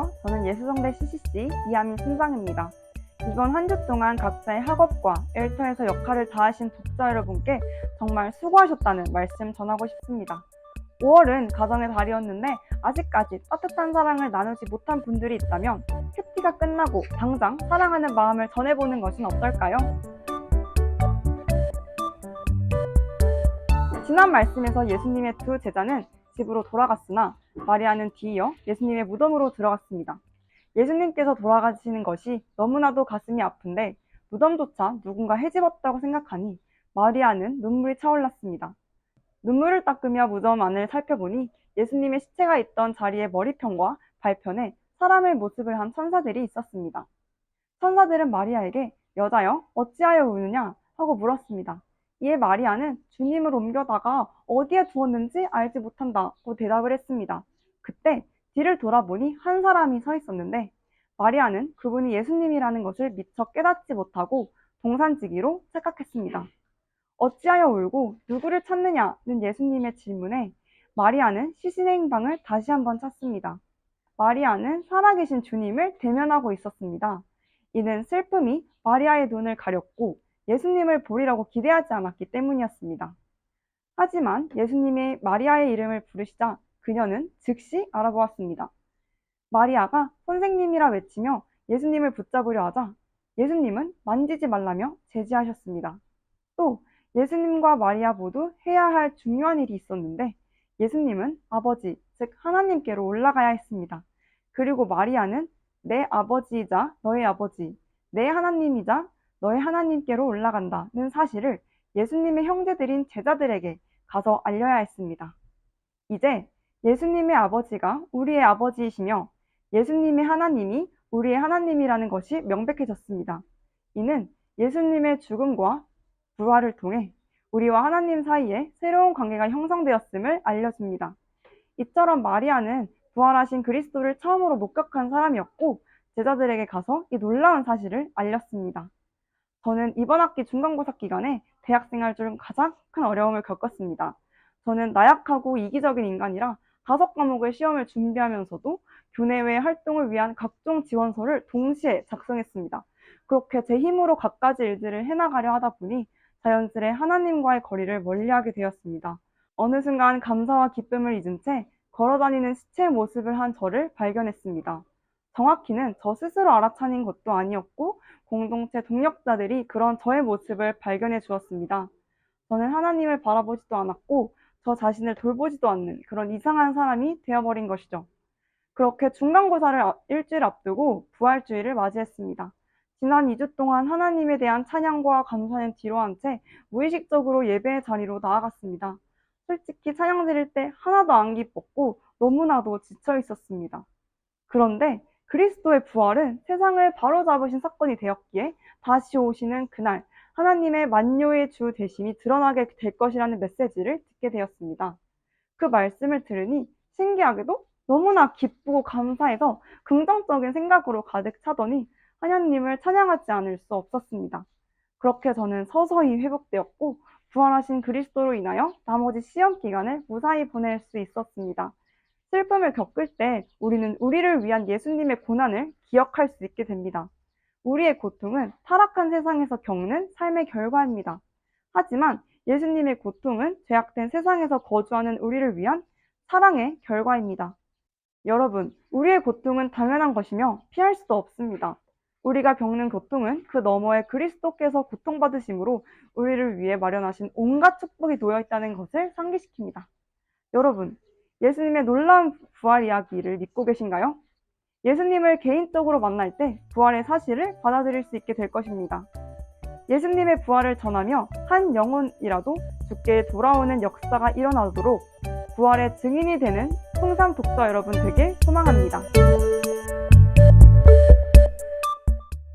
안녕하세요. 저는 예수성대 CCC 이하민 팀장입니다. 이번 한 주 동안 각자의 학업과 엘터에서 역할을 다하신 독자 여러분께 정말 수고하셨다는 말씀 전하고 싶습니다. 5월은 가정의 달이었는데 아직까지 따뜻한 사랑을 나누지 못한 분들이 있다면 큐티가 끝나고 당장 사랑하는 마음을 전해보는 것은 어떨까요? 지난 말씀에서 예수님의 두 제자는 집으로 돌아갔으나 마리아는 뒤이어 예수님의 무덤으로 들어갔습니다. 예수님께서 돌아가시는 것이 너무나도 가슴이 아픈데 무덤조차 누군가 헤집었다고 생각하니 마리아는 눈물이 차올랐습니다. 눈물을 닦으며 무덤 안을 살펴보니 예수님의 시체가 있던 자리의 머리편과 발편에 사람의 모습을 한 천사들이 있었습니다. 천사들은 마리아에게 여자여 어찌하여 우느냐 하고 물었습니다. 이에 마리아는 주님을 옮겨다가 어디에 두었는지 알지 못한다고 대답을 했습니다. 그때 뒤를 돌아보니 한 사람이 서 있었는데 마리아는 그분이 예수님이라는 것을 미처 깨닫지 못하고 동산지기로 착각했습니다. 어찌하여 울고 누구를 찾느냐는 예수님의 질문에 마리아는 시신의 행방을 다시 한번 찾습니다. 마리아는 살아계신 주님을 대면하고 있었습니다. 이는 슬픔이 마리아의 눈을 가렸고 예수님을 보리라고 기대하지 않았기 때문이었습니다. 하지만 예수님이 마리아의 이름을 부르시자 그녀는 즉시 알아보았습니다. 마리아가 선생님이라 외치며 예수님을 붙잡으려 하자 예수님은 만지지 말라며 제지하셨습니다. 또 예수님과 마리아 모두 해야 할 중요한 일이 있었는데 예수님은 아버지, 즉 하나님께로 올라가야 했습니다. 그리고 마리아는 내 아버지이자 너의 아버지, 내 하나님이자 너의 하나님께로 올라간다는 사실을 예수님의 형제들인 제자들에게 가서 알려야 했습니다. 이제 예수님의 아버지가 우리의 아버지이시며 예수님의 하나님이 우리의 하나님이라는 것이 명백해졌습니다. 이는 예수님의 죽음과 부활을 통해 우리와 하나님 사이에 새로운 관계가 형성되었음을 알려줍니다. 이처럼 마리아는 부활하신 그리스도를 처음으로 목격한 사람이었고 제자들에게 가서 이 놀라운 사실을 알렸습니다. 저는 이번 학기 중간고사 기간에 대학생활 중 가장 큰 어려움을 겪었습니다. 저는 나약하고 이기적인 인간이라 5과목의 시험을 준비하면서도 교내외 활동을 위한 각종 지원서를 동시에 작성했습니다. 그렇게 제 힘으로 갖가지 일들을 해나가려 하다 보니 자연스레 하나님과의 거리를 멀리하게 되었습니다. 어느 순간 감사와 기쁨을 잊은 채 걸어다니는 시체의 모습을 한 저를 발견했습니다. 정확히는 저 스스로 알아차린 것도 아니었고 공동체 동력자들이 그런 저의 모습을 발견해 주었습니다. 저는 하나님을 바라보지도 않았고 저 자신을 돌보지도 않는 그런 이상한 사람이 되어버린 것이죠. 그렇게 중간고사를 일주일 앞두고 부활주의를 맞이했습니다. 지난 2주 동안 하나님에 대한 찬양과 감사는 뒤로 한 채 무의식적으로 예배의 자리로 나아갔습니다. 솔직히 찬양 드릴 때 하나도 안 기뻤고 너무나도 지쳐 있었습니다. 그런데 그리스도의 부활은 세상을 바로잡으신 사건이 되었기에 다시 오시는 그날 하나님의 만요의 주 되심이 드러나게 될 것이라는 메시지를 듣게 되었습니다. 그 말씀을 들으니 신기하게도 너무나 기쁘고 감사해서 긍정적인 생각으로 가득 차더니 하나님을 찬양하지 않을 수 없었습니다. 그렇게 저는 서서히 회복되었고 부활하신 그리스도로 인하여 나머지 시험 기간을 무사히 보낼 수 있었습니다. 슬픔을 겪을 때 우리는 우리를 위한 예수님의 고난을 기억할 수 있게 됩니다. 우리의 고통은 타락한 세상에서 겪는 삶의 결과입니다. 하지만 예수님의 고통은 죄악된 세상에서 거주하는 우리를 위한 사랑의 결과입니다. 여러분, 우리의 고통은 당연한 것이며 피할 수도 없습니다. 우리가 겪는 고통은 그 너머에 그리스도께서 고통받으심으로 우리를 위해 마련하신 온갖 축복이 놓여 있다는 것을 상기시킵니다. 여러분, 예수님의 놀라운 부활 이야기를 믿고 계신가요? 예수님을 개인적으로 만날 때 부활의 사실을 받아들일 수 있게 될 것입니다. 예수님의 부활을 전하며 한 영혼이라도 주께 돌아오는 역사가 일어나도록 부활의 증인이 되는 송3 독자 여러분 되길 소망합니다.